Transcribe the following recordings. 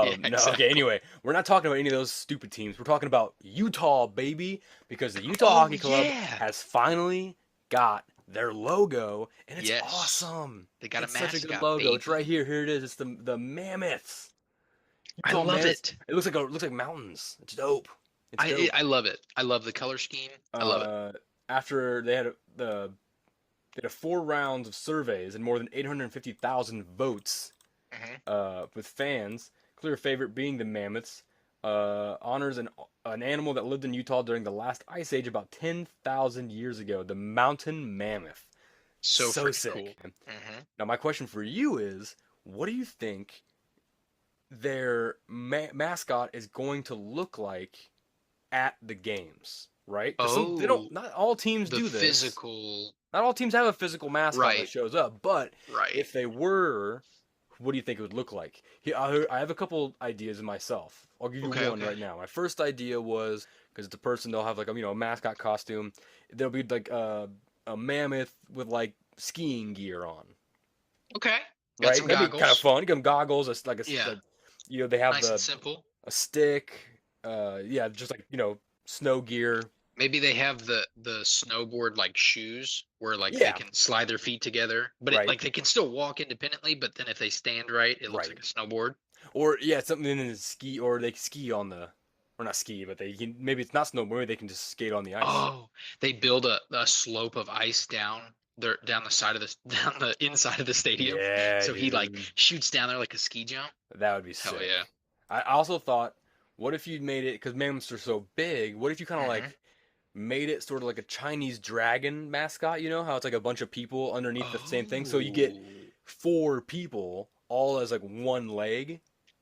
Yeah, No, okay, exactly. anyway, we're not talking about any of those stupid teams. We're talking about Utah, baby, because the Utah Oh Hockey Club yeah. has finally got their logo, and it's Yes. awesome. They got a It's such a good mascot, logo. It's right baby. here. Here it is. It's the Mammoths. I Utah love Mammoths. it. It looks like mountains. It's dope. It's dope. I love it. I love the color scheme. I love it. Uh, After they had 4 rounds of surveys and more than 850,000 votes Hmm. with fans. Clear favorite being the mammoths. Honors an animal that lived in Utah during the last ice age about 10,000 years ago. The mountain mammoth. So So freaking sick. cool. Hmm. Now my question for you is, what do you think their mascot is going to look like at the games? Right? Because they don't. Oh, Not all teams the do this. physical. Not all teams have a physical mascot that Right. shows up, but Right. if they were, what do you think it would look like? I have a couple ideas myself. I'll give you Okay. one Okay. right now. My first idea was because it's a person, they'll have like a mascot costume. There'll be like a mammoth with like skiing gear on, Okay. Got right? some That'd be kind of goggles. fun. Give them goggles, Yeah. they have Nice and simple. a stick, yeah, just like snow gear. Maybe they have the snowboard like shoes where like they Yeah, can slide their feet together, but it right, like they can still walk independently, but then if they stand right, it looks right. like a snowboard. Or yeah, something in the ski, or they ski on the, or not ski, but they can, maybe it's not snowboard. Maybe they can just skate on the ice. Oh, they build a slope of ice down the side of the down the inside of the stadium. Yeah, So he like dude, shoots down there like a ski jump. that would be Hell yeah. sick. I also thought, what if you made it because mammoths are so big? What if you kind of Hmm. like made it sort of like a Chinese dragon mascot? You know how it's like a bunch of people underneath the same thing, so you get Oh, 4 people all as like one leg,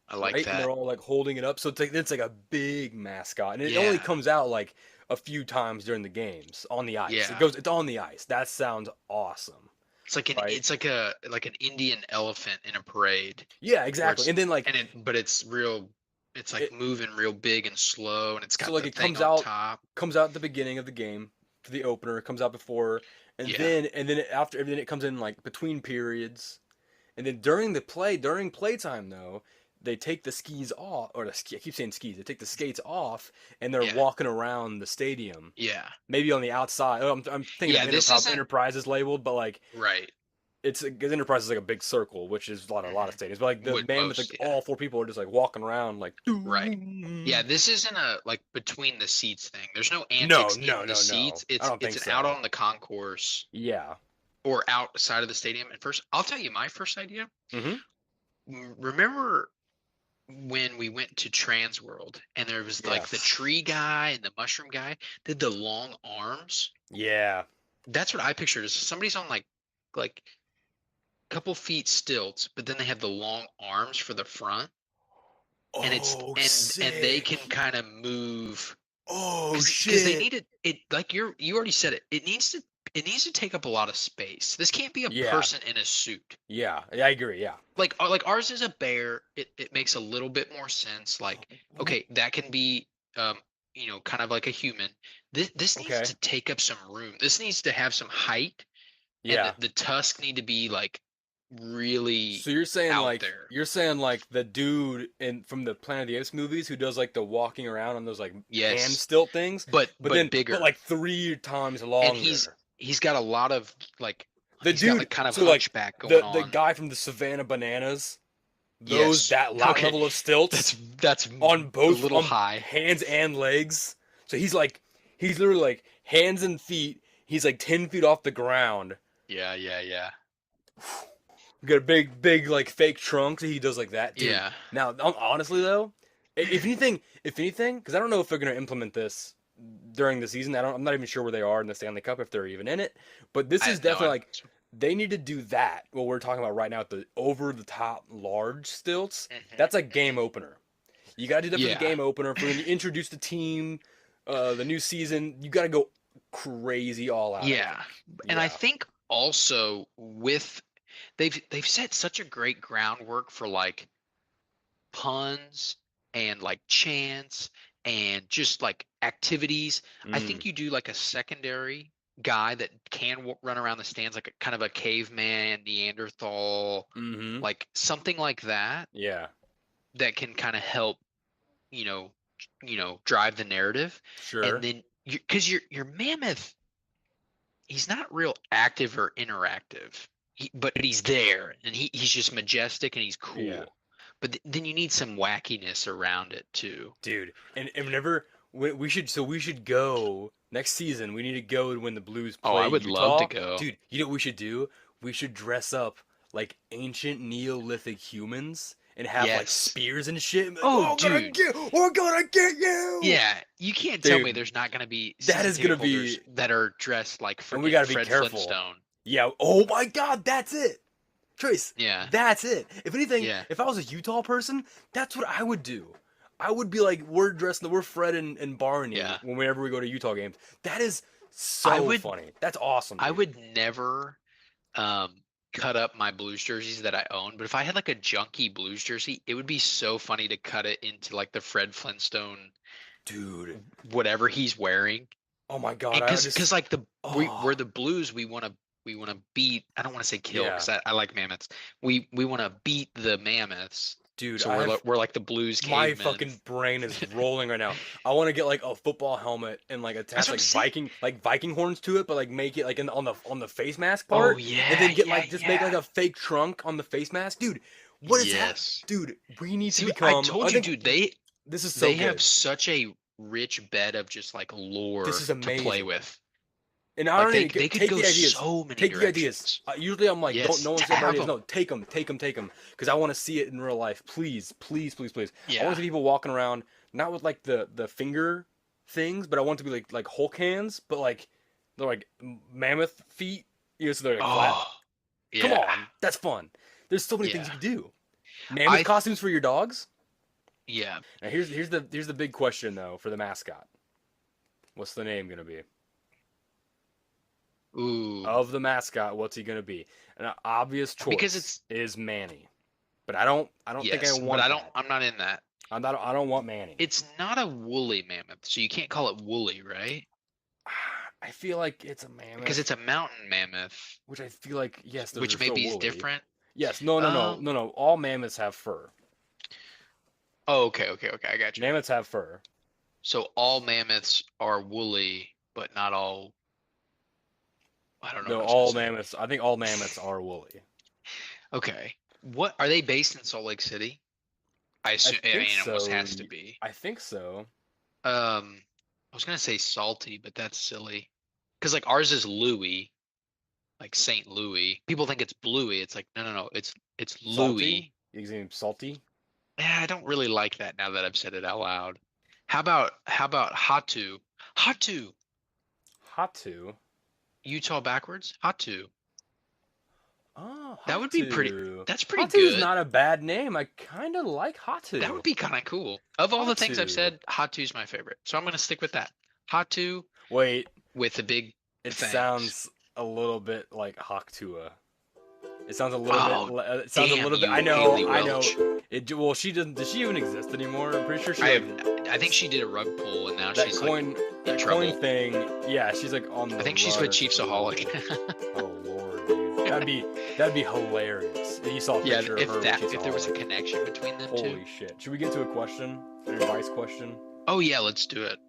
I like right? And they're that. all like holding it up, so it's like a big mascot, and it only Yeah. comes out like a few times during the games on the ice. Yeah. It's on the ice. That sounds awesome, right? It's like an Indian elephant in a parade Yeah, where exactly. it's And then like and it but it's real it's like it, moving real big and slow and it's so got like the it thing on top. comes out at the beginning of the game for the opener. It comes out before, Yeah. and then after everything it comes in like between periods. And then during playtime though, they take the skis off, or the ski, I keep saying skis. They take the skates off, and they're Yeah. walking around the stadium. Yeah. Maybe on the outside. Oh, I'm thinking of Yeah, this isn't Enterprise is labeled, but like right. it's because Enterprise is like a big circle, which is a lot of Hmm. stadiums. But like the Would Mammoth, like most, yeah. all 4 people are just like walking around like. Right. Yeah, this isn't a like between the seats thing. There's no No, antics no, in the no, no. seats. I don't It's think an out so. on the concourse Yeah. or outside of the stadium. And first, I'll tell you my first idea. Hmm. Remember when we went to Trans World and there was like the Yes. tree guy and the mushroom guy did the long arms? Yeah. That's what I pictured is somebody's on like couple feet stilts, but then they have the long arms for the front and it's Oh, and they can sick. kind of move Oh, because they shit. need it like you already said it needs to take up a lot of space. This can't be a Yeah. person in a suit. Yeah. Yeah, I agree. Yeah. Like ours is a bear. It makes a little bit more sense. Like okay, that can be kind of like a human. This needs Okay. to take up some room. This needs to have some height, and Yeah. the tusk need to be like really So out there. you're saying like the dude in from the Planet of the Apes movies who does like the walking around on those like hand Yes, stilt things, but but bigger. like 3 times And longer. he's got a lot of like The he's got dude, like kind of so like hunchback going the on. guy from the Savannah Bananas, those Yes. that Okay. level of stilts That's on a both little high. hands and legs. So he's literally like hands and feet. He's like 10 feet off the ground. Yeah, yeah, yeah. Got a big like fake trunk. So he does like that, dude. Yeah. Now, honestly though, if anything, because I don't know if they're gonna implement this during the season. I'm not even sure where they are in the Stanley Cup if they're even in it. But this I is have no definitely idea. like they need to do that. What we're talking about right now, the over the top large stilts. Hmm. That's like game opener. You gotta do that for the Yeah. game opener. For when you introduce the team, the new season, you gotta go crazy all out. I Yeah. think. And I Yeah. think also with they've set such a great groundwork for like puns and like chants and just like activities. I Mm. think you do like a secondary guy that can run around the stands like a kind of a caveman, Neanderthal, Mm-hmm. like something like that. Yeah. that can kind of help, you know, drive the narrative. And Sure. then because your mammoth, he's not real active or interactive. But he's there, and he's just majestic and he's Yeah. cool. But then you need some wackiness around it too. Dude, and whenever we should go next season. We need to go when the Blues Oh, I play would love to Utah. go. Dude, you know what we should do? We should dress up like ancient Neolithic humans and have like Yes. spears and shit. And be like, Oh, dude. we're gonna get you, Yeah, you can't tell me dude. there's not going to be That season is gonna ticket holders be, that are dressed like and we freaking gotta be Fred careful. Flintstone. Yeah. Oh my God, that's it. Trace, Yeah, that's it. If anything, yeah, if I was a Utah person, that's what I would do. I would be like, we're Fred and Barney yeah. whenever we go to Utah games. That is I so would, funny. That's awesome, I dude. would never um, cut up my Blues jerseys that I own, but if I had like a junky Blues jersey, it would be so funny to cut it into like the Fred Flintstone, Dude. whatever he's wearing. Oh my God, And I because just, like we're oh the Blues, we want to beat. I don't want to say kill yeah, because I like mammoths. We want to beat the mammoths. dude. So I have we're like the Blues my cavemen. fucking brain is rolling right now. I want to get like a football helmet and like That's attach what I'm like saying. Viking horns to it, but like make it like on the face mask Oh part, and yeah, then get yeah, like just make like yeah. a fake trunk on the face mask, dude. What is that, Yes. dude? We need to See, I become. told I you, think dude. this is so They have good. such a rich bed of just like This lore is to play amazing. with. And I Like don't even they could take go the ideas. so many Take the ideas. directions. Usually I'm like, don't Yes, no one to say have ideas. them. No, take them, because I want to see it in real life. Please, please, please, please. I want Yeah. to see people walking around not with like the finger things, but I want it to be like Hulk hands, but like they're like mammoth feet. You know, so they're like flat. Oh, Come yeah, on, that's fun. There's so many things yeah. you can do. Mammoth I costumes for your dogs. yeah. Now here's the big question though for the mascot. What's the name gonna be? Ooh, Of the mascot, what's he gonna be? An obvious because choice it's is Manny, but I don't think I yes, but want that. I'm not in that. I don't want Manny. It's not a woolly mammoth, so you can't call it woolly, right? I feel like it's a Because mammoth, it's a mountain mammoth, which I feel like yes, those are which so maybe is woolly. different. Yes, Um. no. All mammoths have fur. Oh, okay. I got you. Mammoths have fur. So all mammoths are woolly, but not all. I don't know what No, I was gonna all say. mammoths. I think all mammoths are woolly. Okay. What are they based in Salt Lake City? I I assume. I think mean, it almost so. has to be. I think so. I was gonna say salty, but that's silly. Because like ours is Louis, like Saint Louis. People think it's Bluey. It's like no. It's Salty. Louis. You can salty. Yeah, I don't really like that now that I've said it out loud. How about Hatu? Hatu. Hatu. Utah backwards? Hatu. Oh, That would be pretty. Hatu. That's pretty Hatu's good. not a bad name. I kind of like That would Hatu. be kind of cool. Of all the things I've Hatu. said, Hatu's my favorite. So I'm gonna stick with that. Hatu Wait, with the big it fangs. sounds a little bit like Haktua. It sounds a little Oh, bit. It sounds a damn little bit. you, I Haley know. I know. Welch. Well, she doesn't. Does she even exist anymore? I'm pretty sure she I like have. I think she did a rug pull, and now that she's coin. like in That trouble. coin thing. Yeah, she's like on the. I think she's run with or Chiefsaholic. something. Oh lord, dude. That'd be hilarious. If you saw a Yeah, picture of her if there was a connection between them two. Holy shit! Should we get to a question? An advice question? Oh yeah, let's do it.